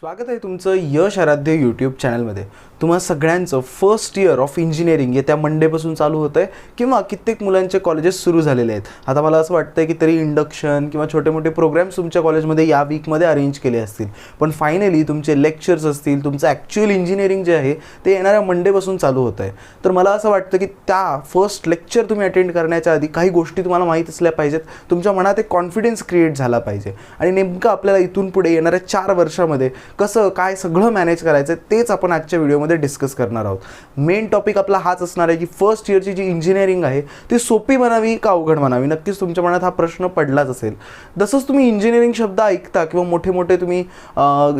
स्वागत आहे तुमचं यश आराध्य यूट्यूब चॅनलमध्ये. तुम्हा सगळ्यांचं फर्स्ट इयर ऑफ इंजिनिअरिंग येत्या मंडेपासून चालू होतं आहे किंवा कित्येक मुलांचे कॉलेजेस सुरू झालेले आहेत. आता मला असं वाटतं की तरी इंडक्शन किंवा छोटे मोठे प्रोग्राम्स तुमच्या कॉलेजमध्ये या वीकमध्ये अरेंज केले असतील, पण फायनली तुमचे लेक्चर्स असतील, तुमचं ॲक्च्युअल इंजिनिअरिंग जे आहे ते येणाऱ्या मंडेपासून चालू होतं आहे. तर मला असं वाटतं की त्या फर्स्ट लेक्चर तुम्ही अटेंड करण्याच्या आधी काही गोष्टी तुम्हाला माहीत असल्या पाहिजेत. तुमच्या मनात एक कॉन्फिडन्स क्रिएट झाला पाहिजे आणि नेमकं आपल्याला इथून पुढे येणाऱ्या 4 वर्षामध्ये कसं काय सगळं मॅनेज करायचं तेच आपण आजच्या व्हिडिओमध्ये डिस्कस करणार आहोत. मेन टॉपिक आपला हाच असणार आहे की फर्स्ट इयरची जी इंजिनिअरिंग आहे ती सोपी बनावी का अवघड बनावी. नक्कीच तुमच्या मनात हा प्रश्न पडलाच असेल. जसंच तुम्ही इंजिनिअरिंग शब्द ऐकता किंवा मोठे मोठे तुम्ही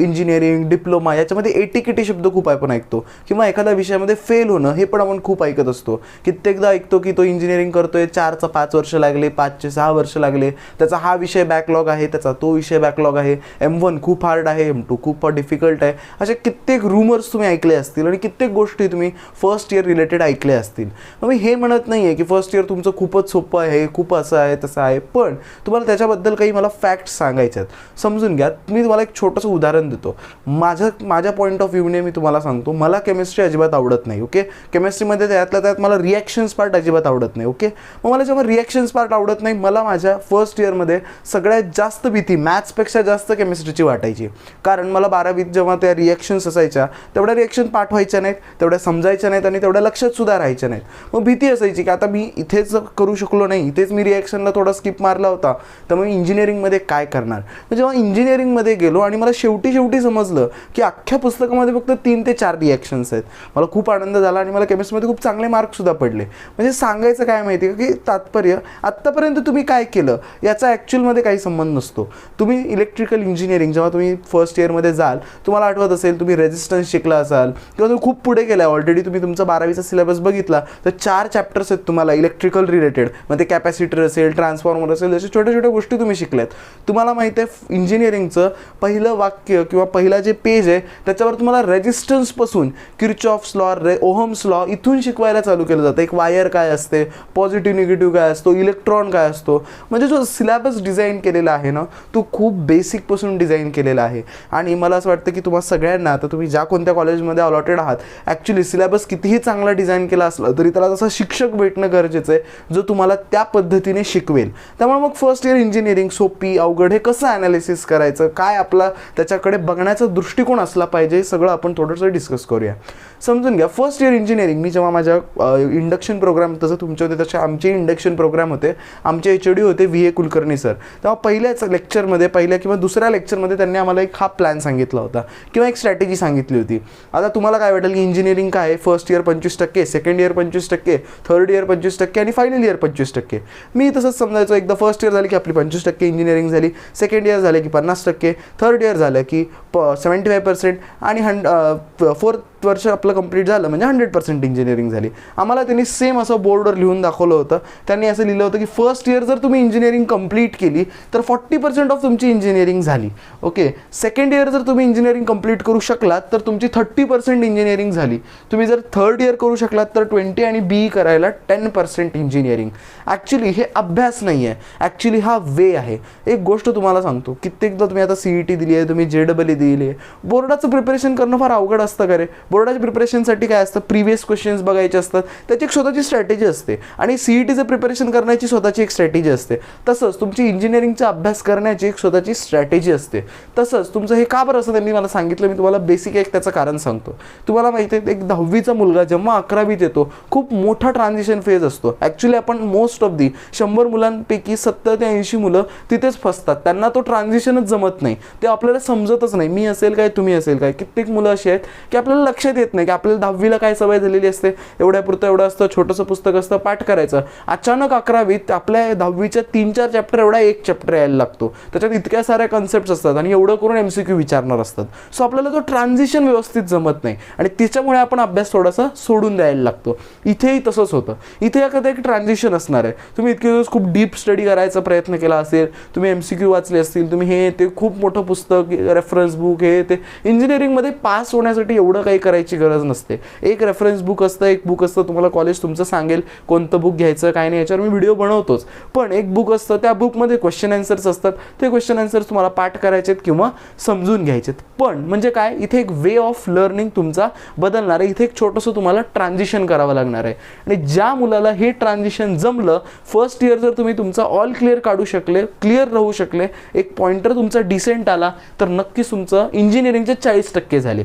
इंजिनिअरिंग डिप्लोमा याच्यामध्ये एटीकेटी शब्द खूप आपण ऐकतो किंवा एखाद्या विषयामध्ये फेल होणं हे पण आपण खूप ऐकत असतो. कित्येकदा ऐकतो की तो इंजिनिअरिंग करतोय 4चा 5 वर्ष लागले, 5चे 6 वर्ष लागले, त्याचा हा विषय बॅकलॉग आहे, त्याचा तो विषय बॅकलॉग आहे, M1 खूप हार्ड आहे, M2 खूप डिफिकल्ट आहे. असे कित्येक रूमर्स तुम्ही ऐकले असतील आणि कित्येक गोष्टी तुम्ही फर्स्ट इयर रिलेटेड ऐकल्या असतील. मग मी हे म्हणत नाही आहे की फर्स्ट इयर तुमचं खूपच सोपं आहे, खूप असं आहे तसं आहे, पण तुम्हाला त्याच्याबद्दल काही मला फॅक्ट्स सांगायचे आहेत. समजून घ्या. मी तुम्हाला एक छोटंसं उदाहरण देतो. माझ्या पॉईंट ऑफ व्ह्यूने मी तुम्हाला सांगतो. मला केमिस्ट्री अजिबात आवडत नाही. ओके, केमिस्ट्रीमध्ये त्यातल्या त्यात मला रिॲक्शन्स पार्ट अजिबात आवडत नाही. ओके, मग मला जेव्हा रिॲक्शन्स पार्ट आवडत नाही, मला माझ्या फर्स्ट इयरमध्ये सगळ्यात जास्त भीती मॅथ्सपेक्षा जास्त केमिस्ट्रीची वाटायची. कारण मला 12वीत जेव्हा त्या रिॲक्शन्स असायच्या तेवढ्या रिॲक्शन पाठवायच्या नाहीत, तेवढ्या समजायच्या नाहीत आणि तेवढ्या लक्षात सुद्धा राहायच्या नाहीत. मग भीती असायची की आता मी इथेच करू शकलो नाही, इथेच मी रिॲक्शनला थोडा स्किप मारला होता, तर मग इंजिनिअरिंगमध्ये काय करणार. मग जेव्हा इंजिनिअरिंगमध्ये गेलो आणि मला शेवटी समजलं की अख्ख्या पुस्तकामध्ये फक्त 3 ते 4 रिॲक्शन्स आहेत, मला खूप आनंद झाला आणि मला केमिस्ट्रीमध्ये खूप चांगले मार्क्ससुद्धा पडले. म्हणजे सांगायचं काय माहिती आहे की तात्पर्य आत्तापर्यंत तुम्ही काय केलं याचा ॲक्च्युअलमध्ये काही संबंध नसतो. तुम्ही इलेक्ट्रिकल इंजिनिअरिंग जेव्हा तुम्ही फर्स्ट इयरमध्ये जाल, तुम्हाला आठवत असेल तुम्ही रेजिस्टन्स शिकला असाल किंवा तुम्ही खूप पुढे गेला ऑलरेडी, तुम्ही तुमचा 12वीचा सिलेबस बघितला तर 4 चॅप्टर्स आहेत तुम्हाला इलेक्ट्रिकल रिलेटेड. मग ते कॅपॅसिटर असेल, ट्रान्सफॉर्मर असेल, जसे छोट्या छोट्या गोष्टी तुम्ही शिकल्यात. तुम्हाला माहिती आहे इंजिनिअरिंगचं पहिलं वाक्य किंवा पहिला जे पेज आहे त्याच्यावर तुम्हाला रेजिस्टन्सपासून किर्चॉफ्स लॉ, ओहम्स लॉ इथून शिकवायला चालू केलं जातं. एक वायर काय असते, पॉझिटिव्ह निगेटिव्ह काय असतो, इलेक्ट्रॉन काय असतो. म्हणजे जो सिलेबस डिझाईन केलेला आहे ना तो खूप बेसिकपासून डिझाईन केलेला आहे. आणि मला असं वाटतं की तुम्हाला सगळ्यांना, आता तुम्ही ज्या कोणत्या कॉलेजमध्ये अलॉटेड आहात, ॲक्च्युली सिलेबस कितीही चांगला डिझाईन केला असला तरी त्याला तसा शिक्षक भेटणं गरजेचं आहे जो तुम्हाला त्या पद्धतीने शिकवेल. त्यामुळे मग फर्स्ट इयर इंजिनिअरिंग सोपी अवघड हे कसं ॲनालिसिस करायचं, काय आपला त्याच्याकडे बघण्याचा दृष्टिकोन असला पाहिजे, सगळं आपण थोडंसं डिस्कस करूया. समजून घ्या. फर्स्ट इयर इंजिनिअरिंग मी जेव्हा माझ्या इंडक्शन प्रोग्राम, तसं तुमचे होते तसे आमचे इंडक्शन प्रोग्राम होते, आमचे HOD होते VA कुलकर्णी सर. तेव्हा पहिल्याच लेक्चरमध्ये, पहिल्या किंवा दुसऱ्या लेक्चरमध्ये त्यांनी आम्हाला एक हा प्लॅन सांगितला होता किंवा एक स्ट्रॅटेजी सांगितली होती. आता तुम्हाला काय वाटेल की इंजिनिअरिंग काय आहे, first year 25%, second year 25%, third year 25% आणि फायनल इयर 25%. मी तसंच समजायचो. एकदा फर्स्ट इयर झाली की आपली 25% इंजिनिअरिंग झाली, सेकंड इयर झाले की 50%, थर्ड इयर झालं की 75% आणि 4th वर्ष आपलं कंप्लीट झालं म्हणजे 100% इंजिनिअरिंग झाली. आम्हाला त्यांनी सेम असं बोर्डवर लिहून दाखवलं होतं. त्यांनी असं लिहिलं होतं की फर्स्ट इयर जर तुम्ही इंजिनिअरिंग कंप्लीट केली तर 40% ऑफ तुमची इंजिनिअरिंग झाली. ओके, सेकंड इयर जर तुम्ही इंजिनिअरिंग कंप्लीट करू शकलात तर तुमची 30% इंजिनिअरिंग झाली. तुम्ही जर थर्ड इयर करू शकलात तर 20 आणि BE करायला 10% इंजिनिअरिंग. ॲक्च्युली हे अभ्यास नाही आहे, ॲक्च्युली हा वे आहे. एक गोष्ट तुम्हाला सांगतो, कित्येकदा तुम्ही आता CET दिली आहे, तुम्ही JEE दिली आहे, बोर्डाचं प्रिपरेशन करणं फार अवघड असतं का रे. बोर्डाच्या प्रिपरेशनसाठी काय असतं, प्रिव्हियस क्वेश्चन्स बघायचे असतात, त्याची एक स्वतःची स्ट्रॅटेजी असते आणि CETचं प्रिपरेशन करण्याची स्वतःची एक स्ट्रॅटेजी असते. तसंच तुमची इंजिनिअरिंगचा अभ्यास करण्याची एक स्वतःची स्ट्रॅटेजी असते. तसंच तुमचं हे का बरं असं त्यांनी मला सांगितलं, मी तुम्हाला बेसिक एक त्याचं कारण सांगतो. तुम्हाला माहिती आहे एक 10वीचा मुलगा जेव्हा 11वीत येतो खूप मोठा ट्रान्झिशन फेज असतो. ॲक्च्युली आपण मोस्ट ऑफ दी 100 मुलांपैकी 70 ते 80 मुलं तिथेच फसतात. त्यांना तो ट्रान्झिशनच जमत नाही, ते आपल्याला समजतच नाही. मी असेल काय, तुम्ही असेल काय, कित्येक मुलं अशी आहेत की आपल्याला लक्षात येत नाही की आपल्याला 10वीला काय सवय झालेली असते, एवढ्यापुरतं एवढं असतं, छोटंसं पुस्तक असतं, पाठ करायचं. अचानक 11वीत आपल्या 10वीच्या 3-4 चॅप्टर एवढा एक चॅप्टर यायला लागतो, त्याच्यात इतक्या साऱ्या कन्सेप्ट्स असतात आणि एवढं करून MCQ विचारणार असतात. सो आपल्याला तो ट्रान्झिशन व्यवस्थित जमत नाही आणि त्याच्यामुळे आपण अभ्यास थोडासा सोडून द्यायला लागतो. इथेही तसंच होतं. इथे एखादं एक ट्रान्झिशन असणार आहे. तुम्ही इतके दिवस खूप डीप स्टडी करायचा प्रयत्न केला असेल, तुम्ही MCQ वाचले असतील, तुम्ही हे ते खूप मोठं पुस्तक, रेफरन्स बुक, हे ते इंजिनिअरिंगमध्ये पास होण्यासाठी एवढं काही करायची गरज नसते. एक रेफरन्स बुक असतं, एक बुक असतं तुम्हाला कॉलेज तुमचं सांगेल कोणतं बुक घ्यायचं काय नाही, याच्यावर मी व्हिडिओ बनवतोच. पण एक बुक असतं, त्या बुकमध्ये क्वेश्चन आन्सर्स असतात, ते क्वेश्चन आन्सर्स तुम्हाला पाठ करायचे आहेत किंवा समजून घ्यायचे आहेत. पण म्हणजे काय, इथे एक वे ऑफ लर्निंग तुमचा बदलणार आहे. इथे एक छोटंसं तुम्हाला ट्रान्झिशन करावं लागणार आहे. आणि ज्या मुलाला हे ट्रान्झिशन जमलं, फर्स्ट इयर जर तुम्ही तुमचा ऑल क्लिअर काढू शकले, क्लिअर राहू शकले, एक पॉइंटर तुमचा डिसेंट आला, तर नक्कीच तुमचं इंजिनिअरिंगचे 40% झाले.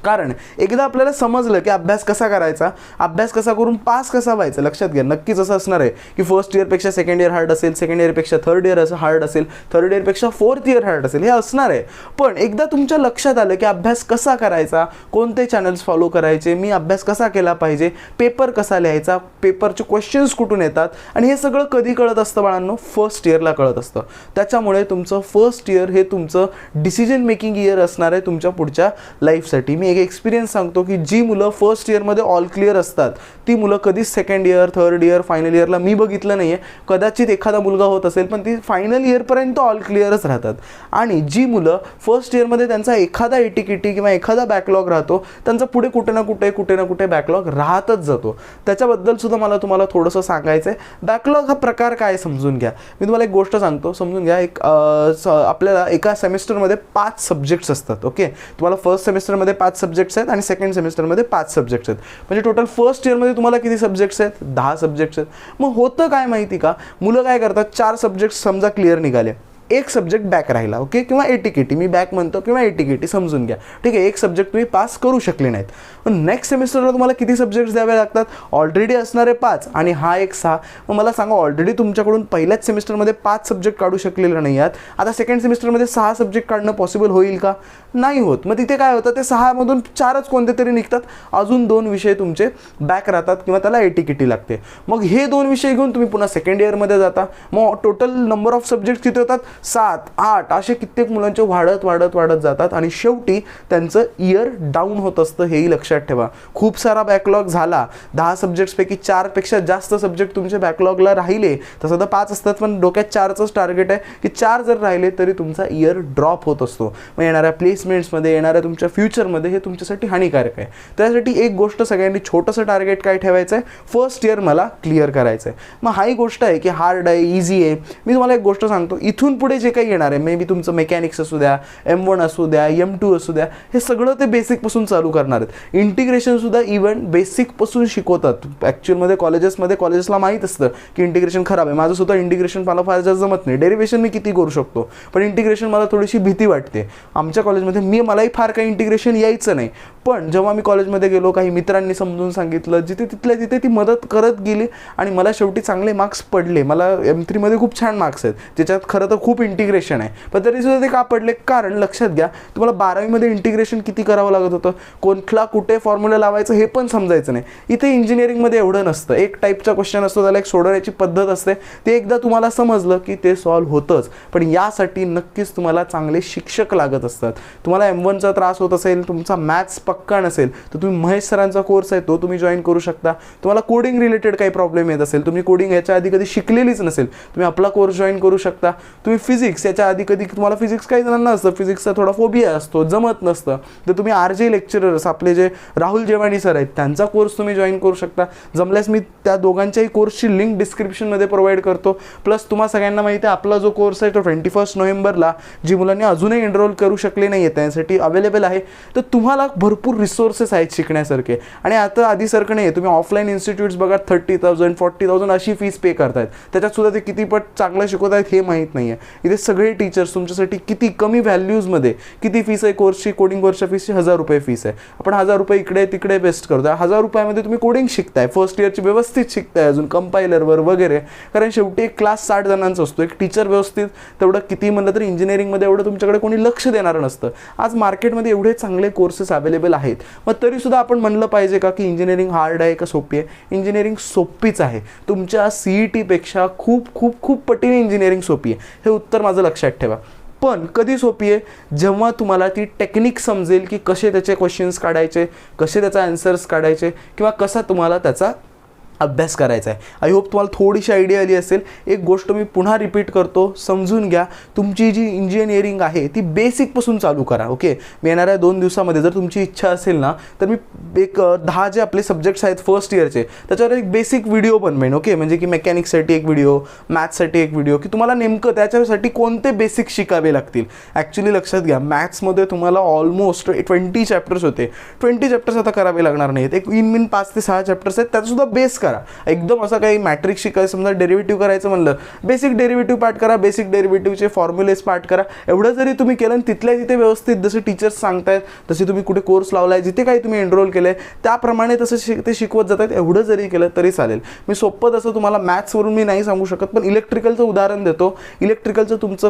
कारण एकदा आपल्याला समजलं की अभ्यास कसा करायचा, अभ्यास कसा करून पास कसा व्हायचा. लक्षात घ्या, नक्कीच असं असणार आहे की फर्स्ट इयरपेक्षा सेकंड इयर हार्ड असेल, सेकंड इयरपेक्षा थर्ड इयर असं हार्ड असेल, थर्ड इयरपेक्षा फोर्थ इयर हार्ड असेल, हे असणार आहे. पण एकदा तुमच्या लक्षात आलं की अभ्यास कसा करायचा, कोणते चॅनल्स फॉलो करायचे, मी अभ्यास कसा केला पाहिजे, पेपर कसा लिहायचा, पेपरचे क्वेश्चन्स कुठून येतात, आणि हे सगळं कधी कळत असतं बाळांनो, फर्स्ट इयरला कळत असतं. त्याच्यामुळे तुमचं फर्स्ट इयर हे तुमचं डिसिजन मेकिंग इयर असणार आहे तुमच्या पुढच्या लाईफसाठी. मी एक एक्सपिरियन्स सांगतो की जी मुलं फर्स्ट इयरमध्ये ऑल क्लिअर असतात, ती मुलं कधीच second year, third year, final इयरला मी बघितलं नाही आहे. कदाचित एखादा मुलगा होत असेल, पण ती फायनल इयरपर्यंत ऑल क्लिअरच राहतात. आणि जी मुलं फर्स्ट इयरमध्ये त्यांचा एखादा एटीकेटी किंवा एखादा बॅकलॉग राहतो, त्यांचा पुढे कुठे ना कुठे बॅकलॉग राहतच जातो. त्याच्याबद्दल सुद्धा मला तुम्हाला थोडंसं सांगायचं आहे. बॅकलॉग हा प्रकार काय समजून घ्या. मी तुम्हाला एक गोष्ट सांगतो, समजून घ्या. आपल्याला एका सेमिस्टरमध्ये 5 सब्जेक्ट्स असतात. ओके, तुम्हाला फर्स्ट सेमिस्टरमध्ये 5 सब्जेक्ट्स आहेत आणि सेकंड सेमिस्टरमध्ये 5 सब्जेक्ट्स आहेत. म्हणजे टोटल फर्स्ट इयरमध्ये तुम्हाला किती सब्जेक्ट्स आहेत, 10 सब्जेक्ट्स आहेत. मग होतं काय माहिती का, मुलं काय करतात, 4 सब्जेक्ट्स समजा क्लिअर निघाले, एक सब्जेक्ट बॅक राहिला, ओके, किंवा एटीकेटी, मी बॅक म्हणतो किंवा एटीकेटी समजून घ्या, ठीक आहे. एक सब्जेक्ट तुम्ही पास करू शकले नाहीत. पण नेक्स्ट सेमिस्टरला तुम्हाला किती सब्जेक्ट्स द्यावे लागतात, ऑलरेडी असणारे 5 आणि हा एक 6. मग मला सांगा, ऑलरेडी तुमच्याकडून पहिल्याच सेमिस्टरमध्ये 5 सब्जेक्ट काढू शकलेले नाही आहात, आता सेकंड सेमिस्टरमध्ये 6 सब्जेक्ट काढणं पॉसिबल होईल का, नाही होत. मग तिथे काय होतं, ते 6मधून 4च कोणते तरी निघतात, अजून 2 विषय तुमचे बॅक राहतात किंवा त्याला एटीकेटी लागते. मग हे 2 विषय घेऊन तुम्ही पुन्हा सेकंड इयरमध्ये जाता. मग टोटल नंबर ऑफ सब्जेक्ट किती होतात, 7, 8 असे कित्येक मुलांचे वाढत जातात आणि शेवटी त्यांचं इयर डाऊन होत असतं. हेही लक्षात ठेवा. खूप सारा बॅकलॉग झाला, 10 सब्जेक्ट्सपैकी 4पेक्षा जास्त सब्जेक्ट तुमचे बॅकलॉगला राहिले, तसं तर 5 असतात, पण डोक्यात 4चंच टार्गेट आहे की 4 जर राहिले तरी तुमचा इयर ड्रॉप होत असतो. मग येणाऱ्या प्लेसमेंट्समध्ये, येणाऱ्या तुमच्या फ्युचरमध्ये हे तुमच्यासाठी हानिकारक आहे. त्यासाठी एक गोष्ट सगळ्यांनी छोटंसं टार्गेट काय ठेवायचं आहे, फर्स्ट इयर मला क्लिअर करायचं आहे. मग हाही गोष्ट आहे की हार्ड आहे, इझी आहे. मी तुम्हाला एक गोष्ट सांगतो, इथून पुढे जे काही येणार आहे, मे बी तुमचं मेकॅनिक्स असू द्या, M1 असू द्या, M2 असू द्या, हे सगळं ते बेसिकपासून चालू करणार आहेत. इंटिग्रेशन सुद्धा इव्हन बेसिकपासून शिकवतात. ॲक्च्युअलमध्ये कॉलेजेसला माहीत असतं की इंटिग्रेशन खराब आहे. माझं सुद्धा इंटिग्रेशन मला फार जास्त जमत नाही, डेरिव्हेशन मी किती करू शकतो, पण इंटिग्रेशन मला थोडीशी भीती वाटते. आमच्या कॉलेजमध्ये मलाही फार काही इंटिग्रेशन यायचं नाही, पण जेव्हा मी कॉलेजमध्ये गेलो, काही मित्रांनी समजून सांगितलं, जिथे तिथल्या तिथे ती मदत करत गेली आणि मला शेवटी चांगले मार्क्स पडले. मला M3मध्ये खूप छान मार्क्स आहेत, ज्याच्यात खरं तर खूप इंटिग्रेशन आहे, पण तरीसुद्धा ते का पडले, कारण लक्षात घ्या, तुम्हाला 12वीमध्ये इंटिग्रेशन किती करावं लागत होतं, कोणत्या कुठे फॉर्म्युला लावायचं हे पण समजायचं नाही. इथे इंजिनिअरिंगमध्ये एवढं नसतं. एक टाईपचा क्वेश्चन असतो, त्याला एक सोडवण्याची पद्धत असते, ते एकदा तुम्हाला समजलं की ते सॉल्व्ह होतंच. पण यासाठी नक्कीच तुम्हाला चांगले शिक्षक लागत असतात. तुम्हाला M1चा त्रास होत असेल, तुमचा मॅथ्स पक्का नसेल, तर तुम्ही महेश सरांचा कोर्स आहे तो तुम्ही जॉईन करू शकता. तुम्हाला कोडिंग रिलेटेड काही प्रॉब्लेम येत असेल, तुम्ही कोडिंग याच्या आधी कधी शिकलेलीच नसेल, तुम्ही आपला कोर्स जॉईन करू शकता. तुम्ही फिजिक्स याच्या आधी कधी, तुम्हाला फिजिक्स काही जणांना असतं, फिजिक्सचा थोडा फोबिया असतो, जमत नसतं, तर तुम्ही RJ लेक्चरर्स आपले जे राहुल जेवाणी सर आहेत त्यांचा कोर्स तुम्ही जॉईन करू शकता. जमल्यास मी त्या दोघांच्याही कोर्सची लिंक डिस्क्रिप्शनमध्ये प्रोव्हाइड करतो. प्लस तुम्हाला सगळ्यांना माहिती आहे आपला जो कोर्स आहे तो 21 नोव्हेंबरला जी मुलांनी अजूनही एनरोल करू शकले नाही आहे त्यासाठी अवेलेबल आहे. तर तुम्हाला भरपूर रिसोर्सेस आहेत शिकण्यासारखे. आणि आता आधीसारखं नाही आहे, तुम्ही ऑफलाईन इन्स्टिट्यूट्स बघा 30,000 40,000 अशी फीस पे करतायत, त्याच्यात सुद्धा ते किती पट चांगलं शिकवत आहेत हे माहीत नाही आहे. इथे सगळे टीचर्स तुमच्यासाठी किती कमी व्हॅल्यूजमध्ये, किती फीस आहे कोर्सची, कोडिंग कोर्सच्या फीसची 1000 रुपये फीस आहे. आपण 1000 रुपये इकडे तिकडे वेस्ट करतोय. 1000 रुपयामध्ये तुम्ही कोडिंग शिकताय, फर्स्ट इयरची व्यवस्थित शिकताय, अजून कंपायलरवर वगैरे, कारण शेवटी एक क्लास 60 जणांचा असतो. एक टीचर व्यवस्थित तेवढं किती म्हणलं तरी इंजिनिअरिंगमध्ये एवढं तुमच्याकडे कोणी लक्ष देणारं नसतं. आज मार्केटमध्ये एवढे चांगले कोर्सेस अवेलेबल आहेत. मग तरीसुद्धा आपण म्हणलं पाहिजे का की इंजिनिअरिंग हार्ड आहे का सोपी आहे? इंजिनिअरिंग सोपीच आहे. तुमच्या CET-पेक्षा खूप खूप खूप पटीने इंजिनिअरिंग सोपी आहे, हे उत्तर माझं लक्षात ठेवा. पण कधी सोपी आहे? जेव्हा तुम्हाला ती टेक्निक समजेल की कसे त्याचे क्वेश्चन्स काढायचे, कसे त्याचा आन्सर्स काढायचे, किंवा कसा तुम्हाला त्याचा अभ्यास करायचा आहे. आय होप तुम्हाला थोडीशी आयडिया आली असेल. एक गोष्ट मी पुन्हा रिपीट करतो, समजून घ्या. तुमची जी इंजिनिअरिंग आहे ती बेसिकपासून चालू करा. ओके, मी येणाऱ्या 2 दिवसामध्ये जर तुमची इच्छा असेल ना तर मी एक 10 जे आपले सब्जेक्ट्स आहेत फर्स्ट इयरचे त्याच्यावर एक बेसिक व्हिडिओ बनवेन. ओके, म्हणजे की मेकॅनिक्ससाठी एक व्हिडिओ, मॅथ्ससाठी एक व्हिडिओ, की तुम्हाला नेमकं त्याच्यासाठी कोणते बेसिक शिकावे लागतील. ॲक्च्युली लक्षात घ्या, मॅथ्समध्ये तुम्हाला ऑलमोस्ट 20 चॅप्टर्स होते. 20 चॅप्टर्स आता करावे लागणार नाहीत. एक इन 5 ते 6 चॅप्टर्स आहेत, त्याचासुद्धा बेस करा. एकदम असं काही मॅट्रिक्स शिकायचं, समजा डेरिव्हेटिव्ह करायचं म्हणलं, बेसिक डेरिव्हेटिव्ह पाठ करा, बेसिक डेरिव्हेटिव्हचे फॉर्म्युलेस पाठ करा. एवढं जरी तुम्ही केलं तिथल्या तिथे व्यवस्थित जसे टीचर्स सांगतायत, तसे तुम्ही कुठे कोर्स लावलाय, जिथे काही तुम्ही एनरोल केलंय त्याप्रमाणे तसं ते शिकवत जातात, एवढं जरी केलं तरी चालेल. मी सोपं तसं तुम्हाला मॅथ्सवरून मी नाही सांगू शकत, पण इलेक्ट्रिकलचं उदाहरण देतो. इलेक्ट्रिकलचं तुमचं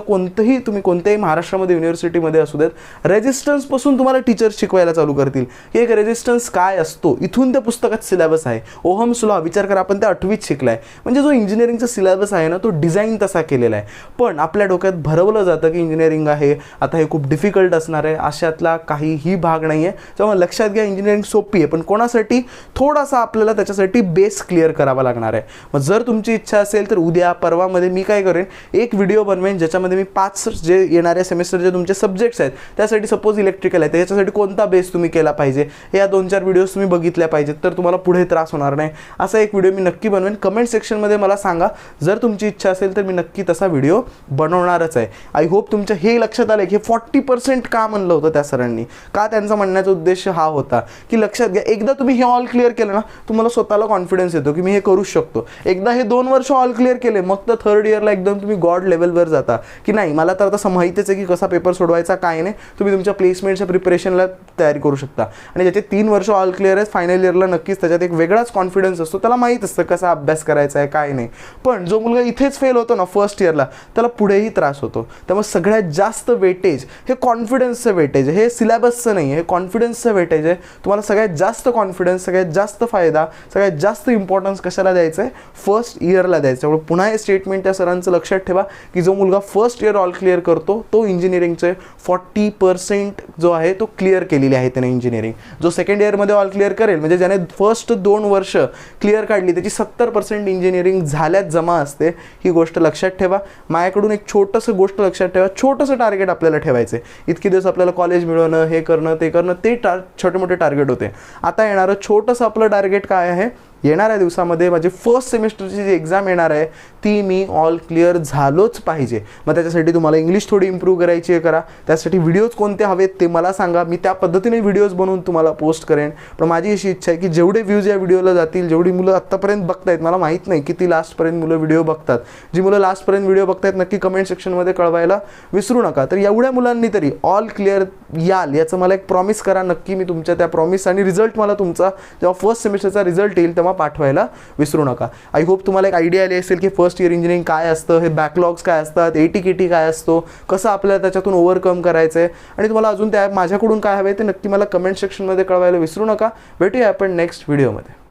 तुम्ही कोणत्याही महाराष्ट्रामध्ये युनिव्हर्सिटीमध्ये असू देत, रेजिस्टन्सपासून तुम्हाला टीचर्स शिकवायला चालू करतील की एक रेजिस्टन्स काय असतो. इथून त्या पुस्तकात सिलेबस आहे. ओहम्स लॉ विचार करा, आपण त्या 8वीत शिकलाय. म्हणजे जो इंजिनिअरिंगचा सिलेबस आहे ना तो डिझाईन तसा केलेला आहे. पण आपल्या डोक्यात भरवलं जातं की इंजिनिअरिंग आहे, आता हे खूप डिफिकल्ट असणार आहे. अशातला काहीही भाग नाही आहे. तेव्हा लक्षात घ्या, इंजिनिअरिंग सोपी आहे, पण कोणासाठी थोडासा आपल्याला त्याच्यासाठी बेस क्लिअर करावा लागणार आहे. मग जर तुमची इच्छा असेल तर उद्या परवामध्ये मी काय करेन, एक व्हिडिओ बनवेन ज्याच्यामध्ये मी 5 जे येणाऱ्या सेमिस्टरचे तुमचे सब्जेक्ट्स आहेत त्यासाठी, सपोज इलेक्ट्रिकल आहे, त्याच्यासाठी कोणता बेस तुम्ही केला पाहिजे, या 2-4 व्हिडिओज तुम्ही बघितल्या पाहिजेत, तर तुम्हाला पुढे त्रास होणार नाही. असा एक व्हिडिओ मी नक्की बनवेन. कमेंट सेक्शनमध्ये मला सांगा, जर तुमची इच्छा असेल तर मी नक्की तसा व्हिडिओ बनवणारच आहे. आय होप तुमच्या हे लक्षात आलं की हे 40% का म्हणलं होतं त्या सरांनी. का त्यांचा म्हणण्याचा उद्देश हा होता की लक्षात घ्या, एकदा तुम्ही हे ऑल क्लिअर केलं ना तुम्हाला स्वतःला कॉन्फिडन्स येतो की मी हे करू शकतो. एकदा हे 2 वर्ष ऑल क्लिअर केले मग तर 3rd इयरला एकदम तुम्ही गॉड लेवलवर जाता की नाही, मला तर आता माहितीच आहे की कसा पेपर सोडवायचा, काय नाही. तुम्ही तुमच्या प्लेसमेंटच्या प्रिपरेशनला तयारी करू शकता. आणि ज्याचे 3 वर्ष ऑल क्लिअर आहेत फायनल इयरला नक्कीच त्याच्यात एक वेगळाच कॉन्फिडन्स असतो. त्याला माहीत असतं कसा अभ्यास करायचा आहे, काय नाही. पण जो मुलगा इथेच फेल होतो ना फर्स्ट इयरला, त्याला पुढेही त्रास होतो. त्यामुळे सगळ्यात जास्त वेटेज हे कॉन्फिडन्सचं वेटेज आहे, हे सिलेबसचं नाही आहे, हे कॉन्फिडन्सचं वेटेज आहे. तुम्हाला सगळ्यात जास्त कॉन्फिडन्स, सगळ्यात जास्त फायदा, सगळ्यात जास्त इम्पॉर्टन्स कशाला द्यायचं आहे, फर्स्ट इयरला द्यायचं. त्यामुळे पुन्हा हे स्टेटमेंट त्या सरांचं लक्षात ठेवा की जो मुलगा फर्स्ट इयर ऑल क्लिअर करतो तो इंजिनिअरिंगचे 40% जो आहे तो क्लिअर केलेली आहे त्याने इंजिनिअरिंग. जो सेकंड इयरमध्ये ऑल क्लिअर करेल, म्हणजे ज्याने फर्स्ट 2 वर्ष क्लिअर काढली, त्याची 70% इंजिनिअरिंग झाल्यात जमा असते. ही गोष्ट लक्षात ठेवा. माझ्याकडून एक छोटंसं गोष्ट लक्षात ठेवा, छोटंसं टार्गेट आपल्याला ठेवायचं आहे. इतके दिवस आपल्याला कॉलेज मिळवणं, हे करणं, ते करणं, ते छोटे मोठे टार्गेट होते. आता येणारं छोटंसं आपलं टार्गेट काय आहे, येणाऱ्या दिवसामध्ये माझी फर्स्ट सेमिस्टरची जी एक्झाम येणार आहे ती मी ऑल क्लिअर झालोच पाहिजे. मग त्याच्यासाठी तुम्हाला इंग्लिश थोडी इम्प्रूव्ह करायची आहे, करा. त्यासाठी व्हिडिओज कोणते हवेत ते मला सांगा, मी त्या पद्धतीने व्हिडिओज बनवून तुम्हाला पोस्ट करेन. पण माझी अशी इच्छा आहे की जेवढे व्ह्यूज या व्हिडिओला जातील, जेवढी मुलं आत्तापर्यंत बघतायत, मला माहीत नाही किती लास्टपर्यंत मुलं व्हिडिओ बघतात, जी मुलं लास्टपर्यंत व्हिडिओ बघतायत नक्की कमेंट सेक्शनमध्ये कळवायला विसरू नका. तर एवढ्या मुलांनी तरी ऑल क्लिअर याल याचं मला एक प्रॉमिस करा. नक्की मी तुमच्या त्या प्रॉमिस आणि रिझल्ट मला तुमचा जेव्हा फर्स्ट सेमिस्टरचा रिझल्ट येईल तेव्हा पाठवायला विसरू नका. आय होप तुम्हाला एक आयडिया आली असेल की फर्स्ट इयर इंजिनिअरिंग काय असतं, हे बॅकलॉग्स काय असतात, ATKT काय असतो, कसं आपल्याला त्याच्यातून ओव्हरकम करायचं आहे. आणि तुम्हाला अजून त्या माझ्याकडून काय हवे ते नक्की मला कमेंट सेक्शनमध्ये कळवायला विसरू नका. भेटूया आपण नेक्स्ट व्हिडिओमध्ये.